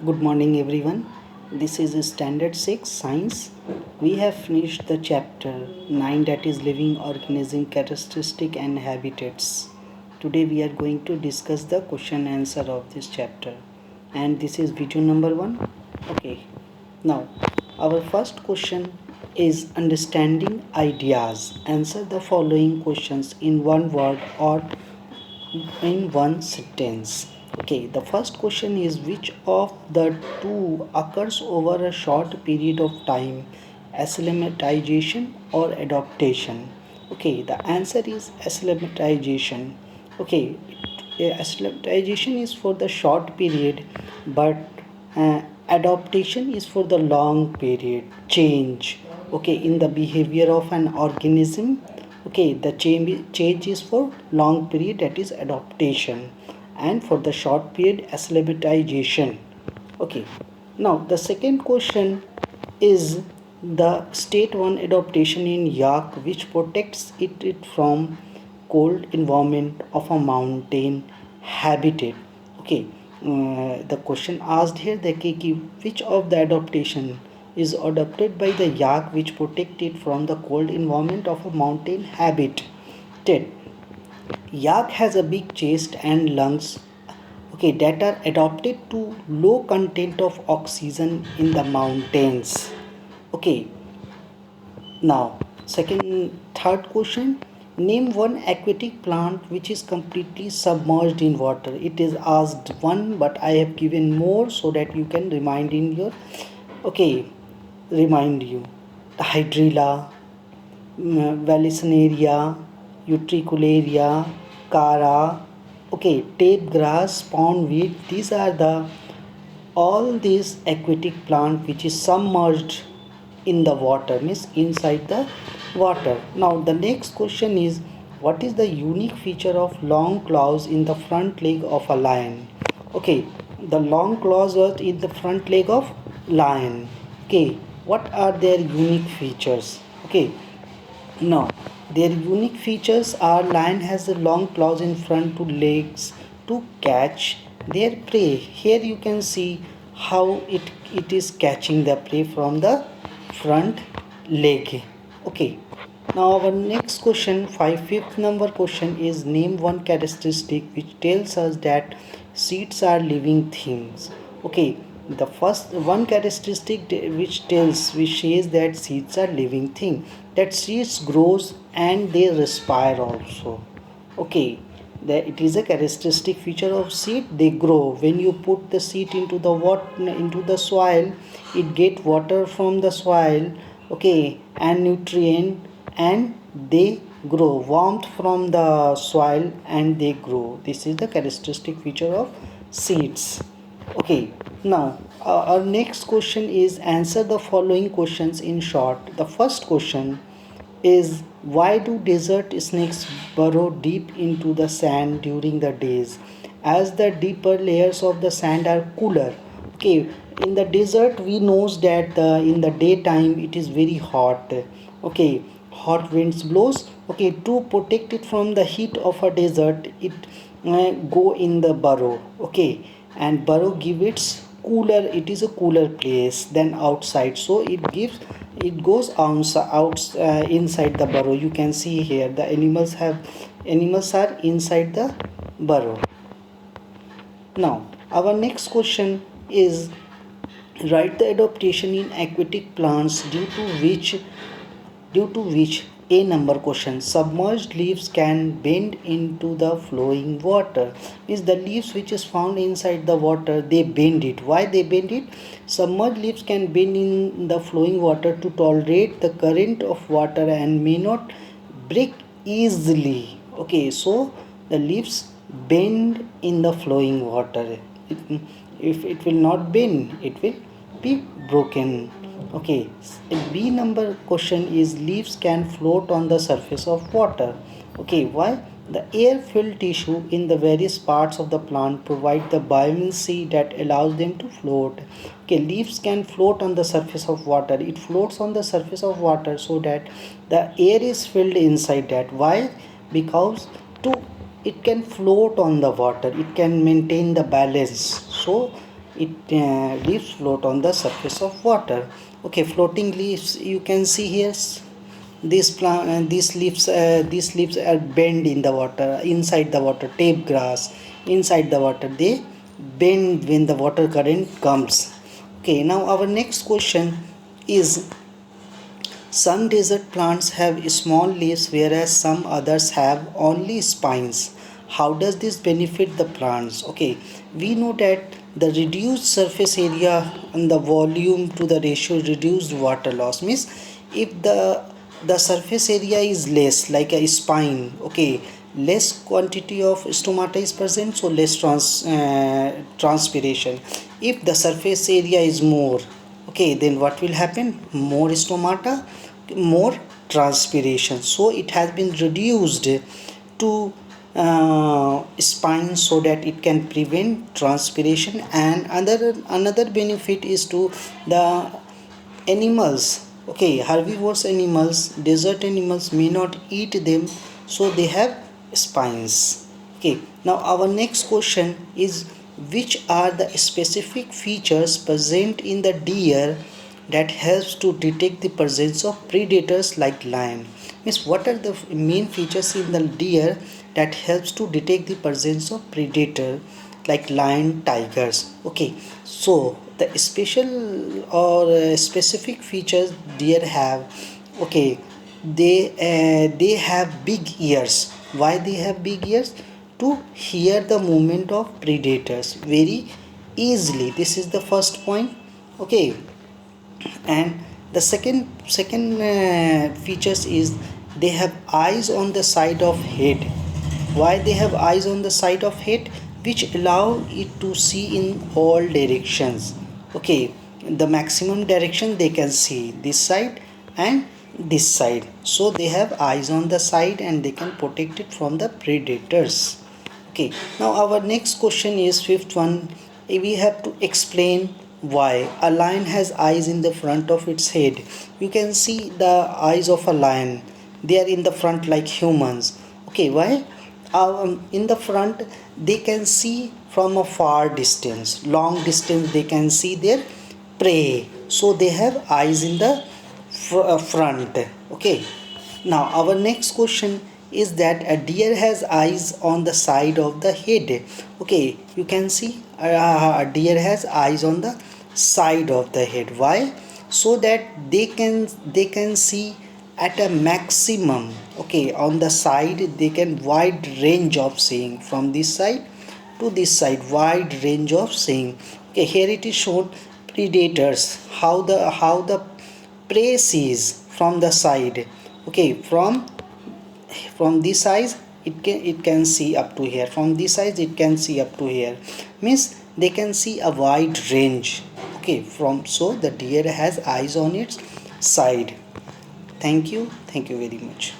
Good morning, everyone. This is Standard 6 Science. We have finished the chapter 9, that is living organism characteristic and habitats. Today we are going to discuss the question answer of this chapter. And this is video number 1. Okay. Now, our first question is understanding ideas. Answer the following questions in one word or in one sentence. Okay, the first question is which of the two occurs over a short period of time, acclimatization or adaptation? Okay, the answer is acclimatization. Okay, acclimatization is for the short period, but adaptation is for the long period change. Okay, in the behavior of an organism. Okay, the change is for long period, that is adaptation, and for the short period acclimatization. Okay, now the second question is the state 1 adaptation in yak which protects it from cold environment of a mountain habitat. Okay, the question asked here that which of the adaptation is adopted by the yak which protect it from the cold environment of a mountain habitat. Yak has a big chest and lungs, okay, that are adapted to low content of oxygen in the mountains. Okay, now third question, name one aquatic plant which is completely submerged in water. It is asked one, but I have given more so that you can remind in your, okay, remind you. The hydrilla, Vallisneria, Utricularia, Cara, okay, tape grass, pondweed. These are the all these aquatic plant which is submerged in the water, means inside the water. Now the next question is what is the unique feature of long claws in the front leg of a lion? Okay, the long claws are in the front leg of lion. Okay, what are their unique features? Okay, now their unique features are lion has a long claws in front to legs to catch their prey. Here you can see how it is catching the prey from the front leg. Okay, now our next question, fifth number question is name one characteristic which tells us that seeds are living things. Okay, the first one characteristic which says that seeds are living thing, that seeds grows and they respire also. Okay, that it is a characteristic feature of seed, they grow. When you put the seed into the into the soil, it get water from the soil, okay, and nutrient, and they grow, warmth from the soil and they grow. This is the characteristic feature of seeds. Okay, now our next question is answer the following questions in short. The first question is why do desert snakes burrow deep into the sand during the days, as the deeper layers of the sand are cooler? Okay, in the desert we knows that in the daytime it is very hot. Okay, hot winds blows. Okay, to protect it from the heat of a desert, it go in the burrow. Okay, and burrow give its cooler, it is a cooler place than outside, so it goes inside the burrow. You can see here the animals are inside the burrow. Now our next question is write the adaptation in aquatic plants due to which a number question submerged leaves can bend into the flowing water. Means the leaves which is found inside the water, they bend it. Why they bend it? Submerged leaves can bend in the flowing water to tolerate the current of water and may not break easily. Okay, so the leaves bend in the flowing water. If it will not bend, it will be broken. Okay, B number question is leaves can float on the surface of water. Okay, why? The air filled tissue in the various parts of the plant provide the buoyancy that allows them to float. Okay, leaves can float on the surface of water. It floats on the surface of water so that the air is filled inside that. Why? Because to it can float on the water, it can maintain the balance. So leaves float on the surface of water. Okay, floating leaves you can see here. These leaves are bend in the water, inside the water. Tape grass inside the water, they bend when the water current comes. Okay, now our next question is, some desert plants have small leaves whereas some others have only spines. How does this benefit the plants? Okay, we know that the reduced surface area and the volume to the ratio reduced water loss means, if the surface area is less, like a spine, okay, less quantity of stomata is present, so less transpiration. If the surface area is more, okay, then what will happen? More stomata, more transpiration, so it has been reduced to spine so that it can prevent transpiration. And another benefit is to the animals. Okay, herbivorous animals, desert animals may not eat them, so they have spines. Okay, now our next question is, which are the specific features present in the deer that helps to detect the presence of predators like lion? Means, what are the main features in the deer that helps to detect the presence of predator like lion, tigers? Okay, so the special or specific features deer have, okay, they have big ears. Why they have big ears? To hear the movement of predators very easily. This is the first point. Okay, and the second features is, they have eyes on the side of head. Why they have eyes on the side of head? Which allow it to see in all directions. Okay, the maximum direction they can see, this side and this side, so they have eyes on the side and they can protect it from the predators. Okay, now our next question is fifth one. We have to explain why a lion has eyes in the front of its head. You can see the eyes of a lion, they are in the front like humans. Okay, why? In the front they can see from a far distance, long distance they can see their prey, so they have eyes in the front. Okay, now our next question is that a deer has eyes on the side of the head. Okay, you can see a deer has eyes on the side of the head. Why? So that they can see at a maximum. Okay, on the side they can wide range of seeing, from this side to this side, wide range of seeing. Okay, here it is shown predators, how the prey sees from the side. Okay, from this size it can see up to here, from this size it can see up to here, means they can see a wide range. Okay, from, so the deer has eyes on its side. Thank you very much.